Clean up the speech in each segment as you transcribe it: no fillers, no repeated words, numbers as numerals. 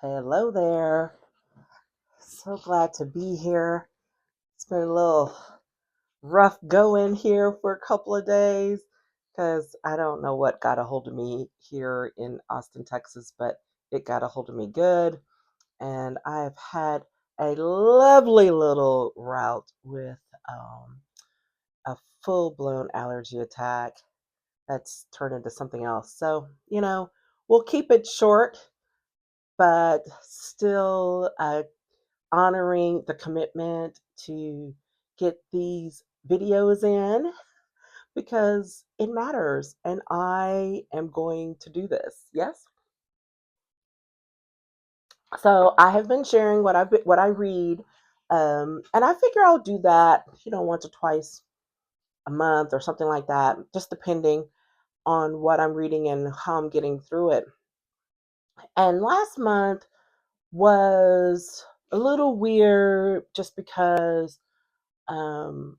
Hello there. So glad to be here. It's been a little rough going here for a couple of days because I don't know what got a hold of me here in Austin, Texas, but it got a hold of me good. And I've had a lovely little route with a full blown allergy attack that's turned into something else. So, we'll keep it short, but still honoring the commitment to get these videos in because it matters and I am going to do this. Yes. So I have been sharing what I read, and I figure I'll do that, once or twice a month or something like that, just depending on what I'm reading and how I'm getting through it. And last month was a little weird just because um,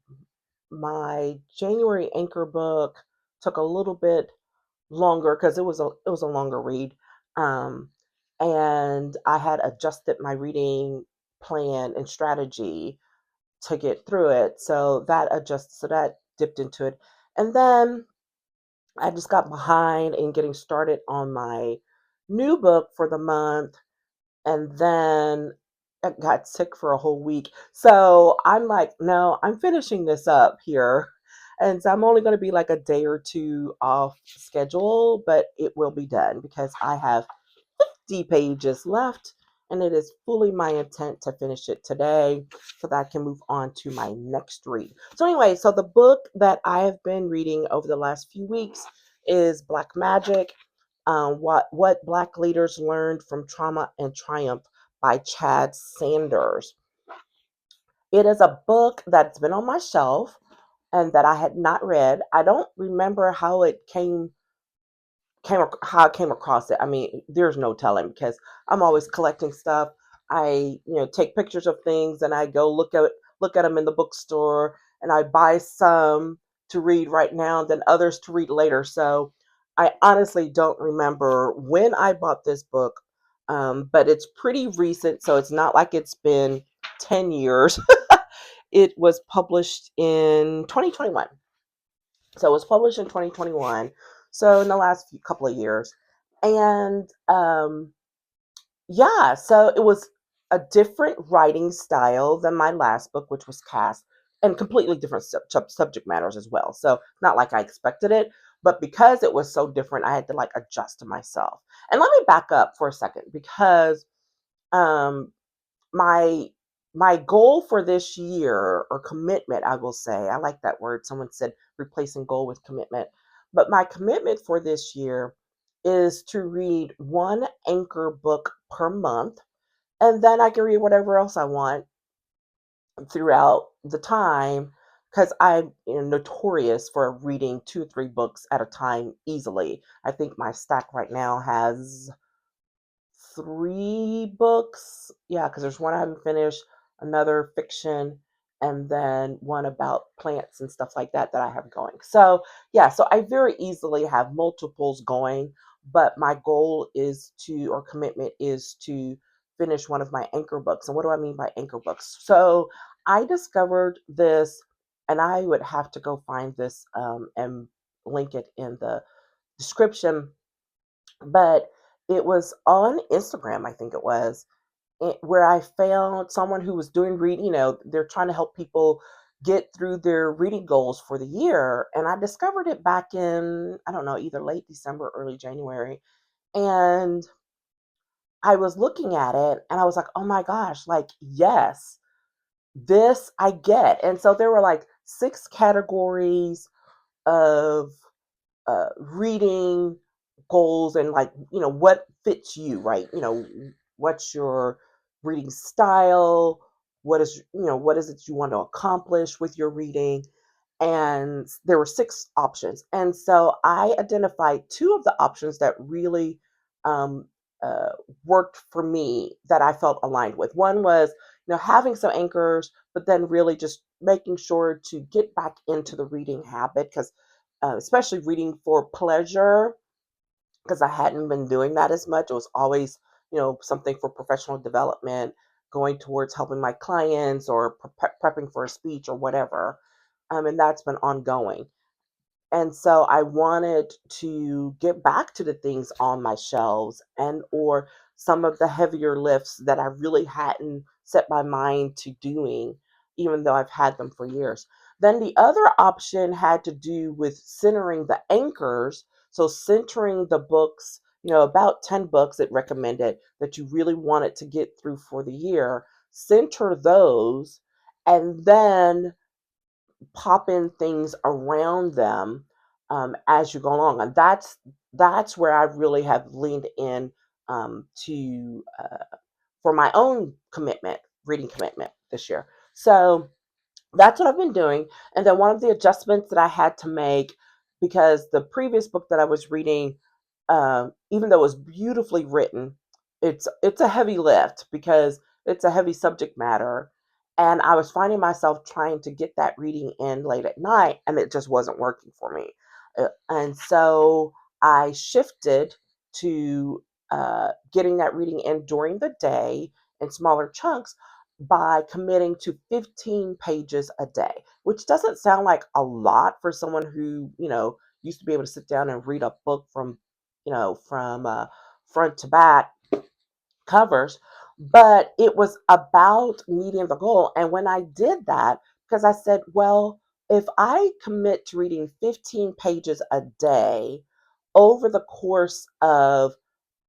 my January anchor book took a little bit longer because it was a longer read, um, and I had adjusted my reading plan and strategy to get through it. So that dipped into it, and then I just got behind in getting started on my new book for the month, and then I got sick for a whole week. So I'm like, no, I'm finishing this up here. And so I'm only going to be like a day or two off schedule, but it will be done because I have 50 pages left and it is fully my intent to finish it today so that I can move on to my next read. So anyway, so the book that I have been reading over the last few weeks is Black Magic, what Black leaders learned from trauma and triumph by Chad Sanders. It is a book that's been on my shelf and that I had not read. I don't remember how I came across it. I mean, there's no telling because I'm always collecting stuff. I, take pictures of things and I go look at them in the bookstore and I buy some to read right now and then others to read later. So I honestly don't remember when I bought this book, but it's pretty recent, so it's not like it's been 10 years. It was published in 2021. So it was published in 2021. So in the last couple of years. And yeah, so it was a different writing style than my last book, which was Cast, and completely different subject matters as well. So not like I expected it, but because it was so different, I had to like adjust to myself. And let me back up for a second because um, my my goal for this year, or commitment, I will say, I like that word. Someone said replacing goal with commitment, but my commitment for this year is to read one anchor book per month, and then I can read whatever else I want throughout the time because I'm, notorious for reading 2 or 3 books at a time easily. I think my stack right now has 3 books. Yeah, because there's one I haven't finished, another fiction, and then one about plants and stuff like that that I have going. So, yeah, so I very easily have multiples going, but my goal is to, or commitment is to finish one of my anchor books. And what do I mean by anchor books? So, I discovered this, and I would have to go find this and link it in the description, but it was on Instagram, I think it was, where I found someone who was doing reading. They're trying to help people get through their reading goals for the year. And I discovered it back in, I don't know, either late December, early January. And I was looking at it and I was like, oh my gosh, like, yes, this I get. And so there were like 6 categories of reading goals and, like, what fits you, right? What's your reading style, what is it you want to accomplish with your reading. And there were 6 options, and so I identified 2 of the options that really um, uh, worked for me, that I felt aligned with. One was, having some anchors, but then really just making sure to get back into the reading habit, because especially reading for pleasure, because I hadn't been doing that as much. It was always, something for professional development, going towards helping my clients or prepping for a speech or whatever. And that's been ongoing. And so I wanted to get back to the things on my shelves and or some of the heavier lifts that I really hadn't set my mind to doing, even though I've had them for years. Then the other option had to do with centering the anchors. So centering the books, about 10 books it recommended that you really wanted to get through for the year, center those, and then pop in things around them as you go along, and that's where I really have leaned in to for my own reading commitment this year. So that's what I've been doing. And then one of the adjustments that I had to make, because the previous book that I was reading, even though it was beautifully written, it's a heavy lift because it's a heavy subject matter, and I was finding myself trying to get that reading in late at night, and it just wasn't working for me. And so I shifted to getting that reading in during the day in smaller chunks by committing to 15 pages a day, which doesn't sound like a lot for someone who, used to be able to sit down and read a book from front to back covers, but it was about meeting the goal. And when I did that, because I said, well, if I commit to reading 15 pages a day over the course of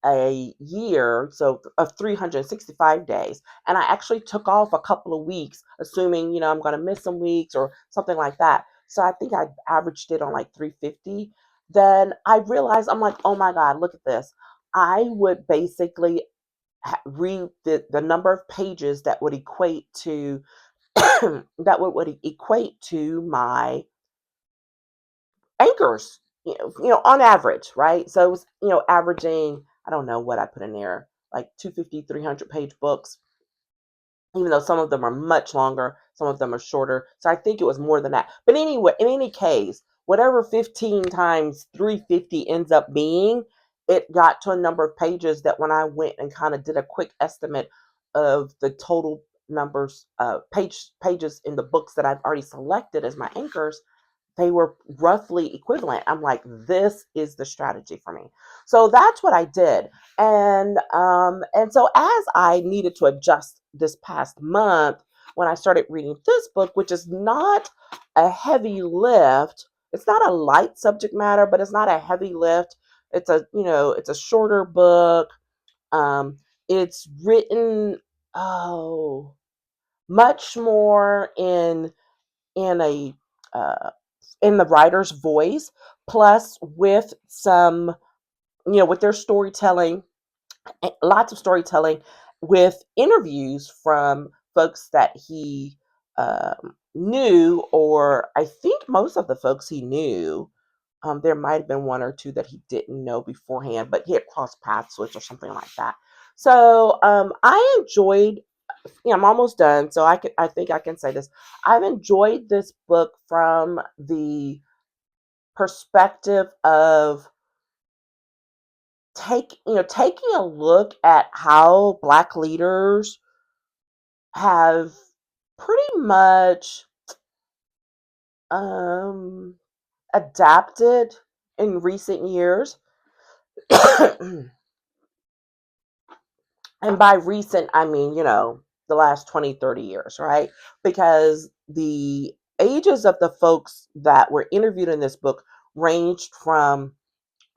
a year, so of 365 days, and I actually took off a couple of weeks, assuming, I'm going to miss some weeks or something like that. So I think I averaged it on like 350. Then I realized, I'm like, oh my God, look at this. I would basically read the number of pages that would equate to would equate to my anchors, on average, right? So it was, averaging, I don't know what I put in there, like 250, 300 page books, even though some of them are much longer, some of them are shorter. So I think it was more than that. But anyway, in any case, whatever 15 times 350 ends up being, it got to a number of pages that when I went and kind of did a quick estimate of the total numbers, pages in the books that I've already selected as my anchors, they were roughly equivalent. I'm like, this is the strategy for me. So that's what I did. And so as I needed to adjust this past month when I started reading this book, which is not a heavy lift, it's not a light subject matter, but it's not a heavy lift. It's a shorter book. Um, it's written, oh, much more in a uh, in the writer's voice, plus with some, with their storytelling, lots of storytelling with interviews from folks that he knew, or I think most of the folks he knew. There might have been one or two that he didn't know beforehand, but he had crossed paths with or something like that. So I enjoyed. I'm almost done, so I think I can say this. I've enjoyed this book from the perspective of taking a look at how Black leaders have pretty much um, adapted in recent years. And by recent, I mean, the last 20, 30 years, right? Because the ages of the folks that were interviewed in this book ranged from,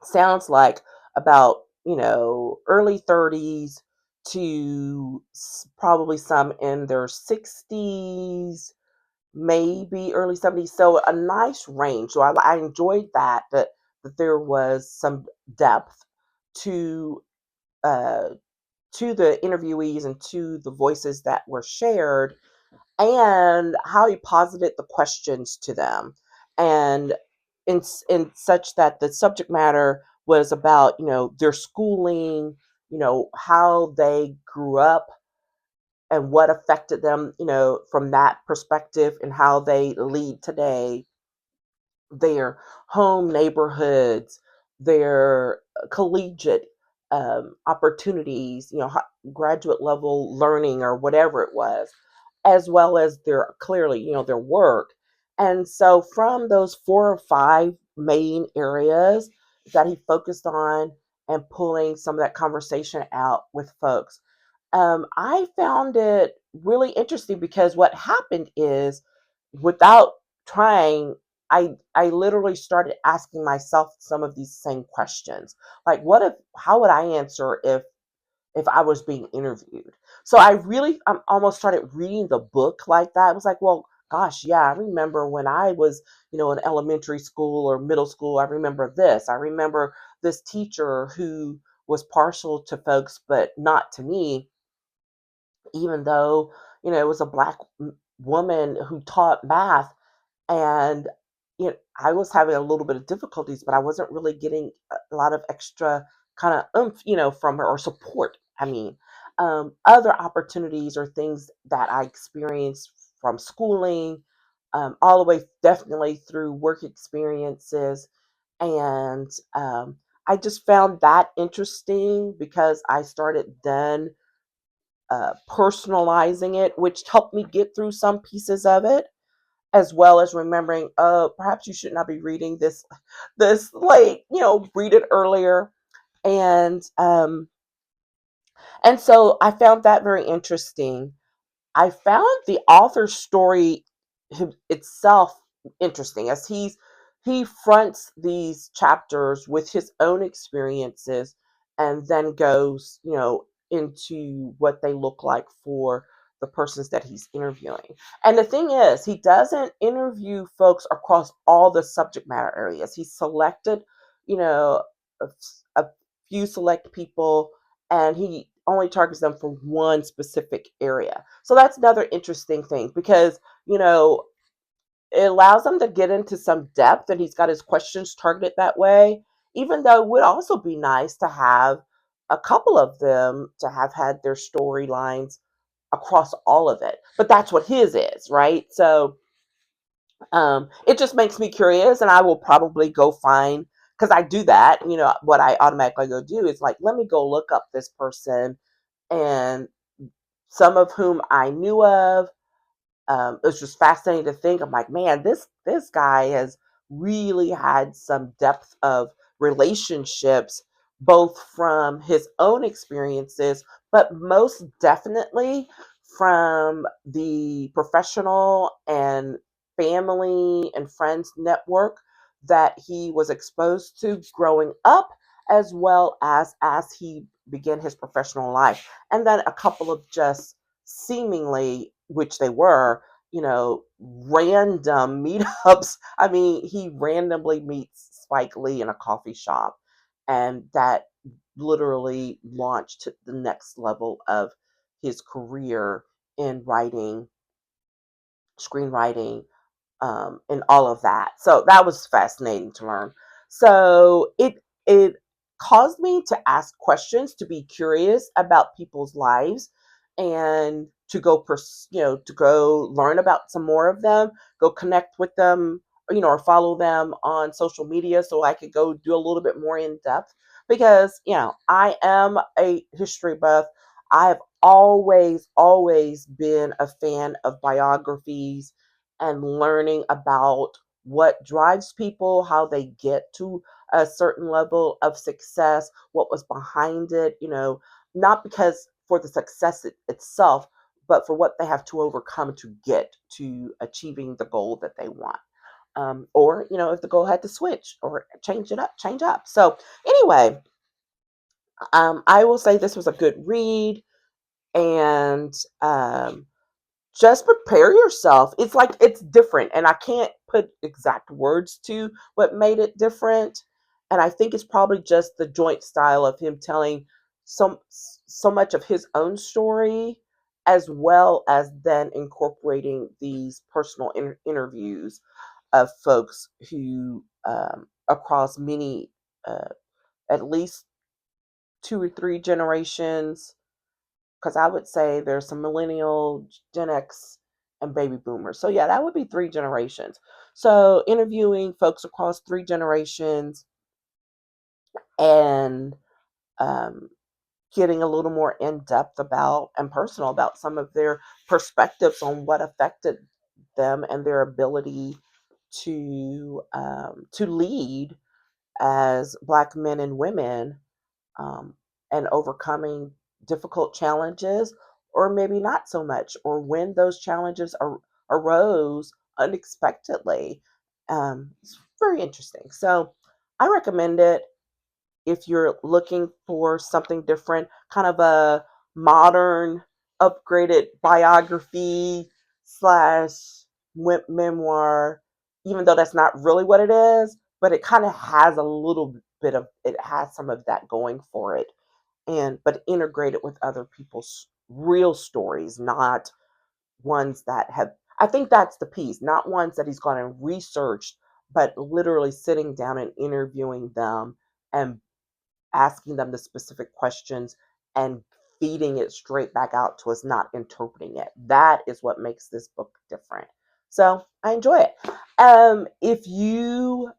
sounds like, about, early 30s to probably some in their 60s, maybe early 70s. So a nice range. So I enjoyed that there was some depth to uh, to the interviewees and to the voices that were shared, and how he posited the questions to them, and in such that the subject matter was about, their schooling, how they grew up and what affected them, from that perspective, and how they lead today, their home neighborhoods, their collegiate opportunities, graduate level learning or whatever it was, as well as their clearly, their work. And so from those 4 or 5 main areas that he focused on and pulling some of that conversation out with folks, I found it really interesting because what happened is, without trying, I literally started asking myself some of these same questions. Like, what if? How would I answer if I was being interviewed? So I really, almost started reading the book like that. I was like, well, gosh, yeah, I remember when I was, in elementary school or middle school. I remember this. I remember this teacher who was partial to folks, but not to me, even though, it was a black woman who taught math. And I was having a little bit of difficulties, but I wasn't really getting a lot of extra kind of oomph, from her, or support. I mean, other opportunities or things that I experienced from schooling, all the way definitely through work experiences. And I just found that interesting because I started then personalizing it, which helped me get through some pieces of it, as well as remembering, perhaps you should not be reading this late, read it earlier. And um and so I found that very interesting. I found the author's story itself interesting, as he fronts these chapters with his own experiences, and then goes, into what they look like for the persons that he's interviewing. And the thing is, he doesn't interview folks across all the subject matter areas. He selected, a, a few select people, and he only targets them for one specific area. So that's another interesting thing, because, it allows them to get into some depth, and he's got his questions targeted that way, even though it would also be nice to have a couple of them to have had their storylines across all of it. But that's what his is, right? So it just makes me curious, and I will probably go find, because I do that. What I automatically go do is, like, let me go look up this person, and some of whom I knew of. It's just fascinating to think. I'm like, man, this guy has really had some depth of relationships, both from his own experiences, but most definitely from the professional and family and friends network that he was exposed to growing up, as well as he began his professional life. And then a couple of just seemingly, which they were, random meetups. I mean, he randomly meets Spike Lee in a coffee shop, and that literally launched to the next level of his career in writing, screenwriting, and all of that. So that was fascinating to learn. So it caused me to ask questions, to be curious about people's lives, and to go to go learn about some more of them, go connect with them, or follow them on social media, so I could go do a little bit more in depth, because I am a history buff. I've always been a fan of biographies and learning about what drives people, how they get to a certain level of success, what was behind it, not because for the success itself, but for what they have to overcome to get to achieving the goal that they want. Or, if the goal had to switch or change up. So, anyway, I will say this was a good read, and just prepare yourself. It's like, it's different, and I can't put exact words to what made it different. And I think it's probably just the joint style of him telling so much of his own story, as well as then incorporating these personal interviews of folks who, across many, uh, at least 2 or 3 generations, because I would say there's some millennial, Gen X, and baby boomers. So yeah, that would be 3 generations. So interviewing folks across 3 generations, and um, getting a little more in depth about and personal about some of their perspectives on what affected them and their ability to lead as Black men and women, um, and overcoming difficult challenges, or maybe not so much, or when those challenges arose unexpectedly. It's very interesting. So I recommend it if you're looking for something different, kind of a modern, upgraded biography slash memoir, even though that's not really what it is, but it kind of has a little bit of it has some of that going for it, and but integrated with other people's real stories, not ones that have, I think that's the piece, not ones that he's gone and researched, but literally sitting down and interviewing them and asking them the specific questions and feeding it straight back out to us, not interpreting it. That is what makes this book different. So I enjoy it. If you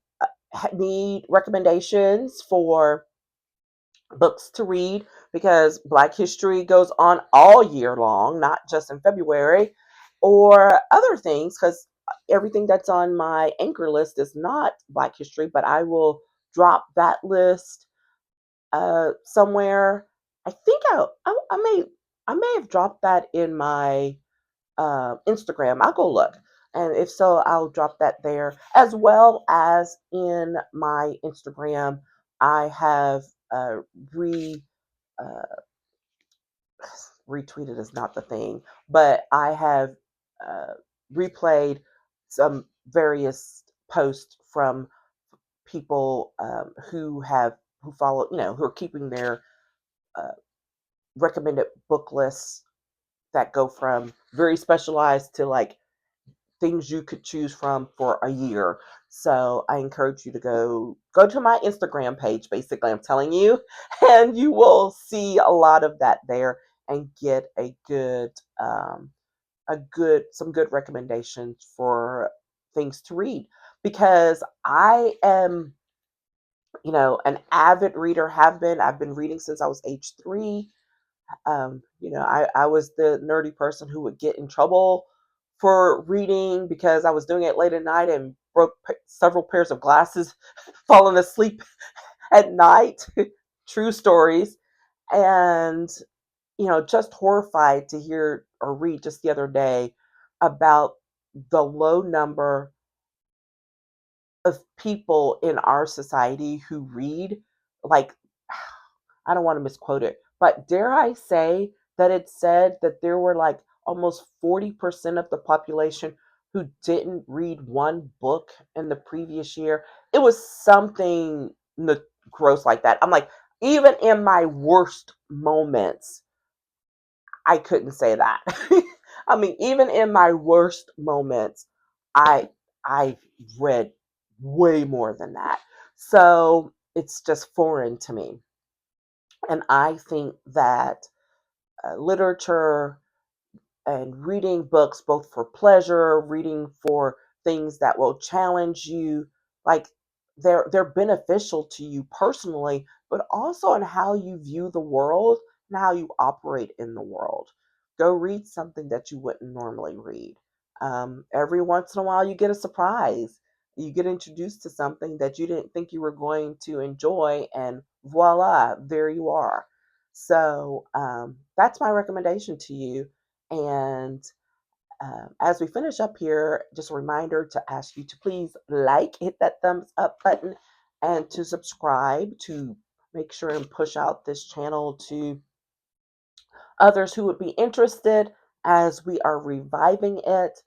need recommendations for books to read, because Black History goes on all year long, not just in February, or other things, because everything that's on my anchor list is not Black History, but I will drop that list somewhere. I think I may have dropped that in my Instagram. I'll go look, and if so, I'll drop that there as well as in my Instagram. I have re uh, retweeted is not the thing, but I have uh, replayed some various posts from people who follow, who are keeping their uh, recommended book lists that go from very specialized to like things you could choose from for a year. So I encourage you to go to my Instagram page. Basically, I'm telling you, and you will see a lot of that there and get a good some good recommendations for things to read, because I am, an avid reader. I've been reading since I was age 3. I was the nerdy person who would get in trouble for reading because I was doing it late at night and broke several pairs of glasses, falling asleep at night. True stories. And, just horrified to hear or read just the other day about the low number of people in our society who read. Like, I don't want to misquote it, but dare I say that it said that there were like almost 40% of the population who didn't read one book in the previous year. It was something gross like that. I'm like, even in my worst moments, I couldn't say that. I mean, even in my worst moments, I I read way more than that. So it's just foreign to me. And I think that literature and reading books, both for pleasure, reading for things that will challenge you, like they're beneficial to you personally, but also in how you view the world and how you operate in the world. Go read something that you wouldn't normally read. Every once in a while, you get a surprise. You get introduced to something that you didn't think you were going to enjoy, and voila, there you are. So that's my recommendation to you. And as we finish up here, just a reminder to ask you to please hit that thumbs up button, and to subscribe to make sure and push out this channel to others who would be interested as we are reviving it.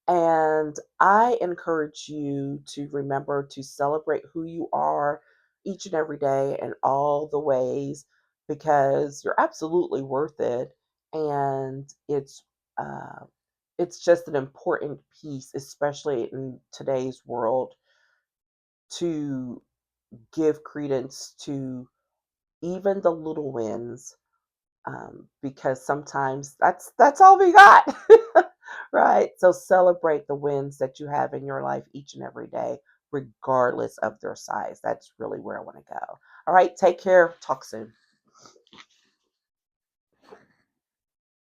And I encourage you to remember to celebrate who you are each and every day in all the ways, because you're absolutely worth it. And it's just an important piece, especially in today's world, to give credence to even the little wins, because sometimes that's all we got. Right? So celebrate the wins that you have in your life each and every day, regardless of their size. That's really where I want to go. All right, take care. Talk soon.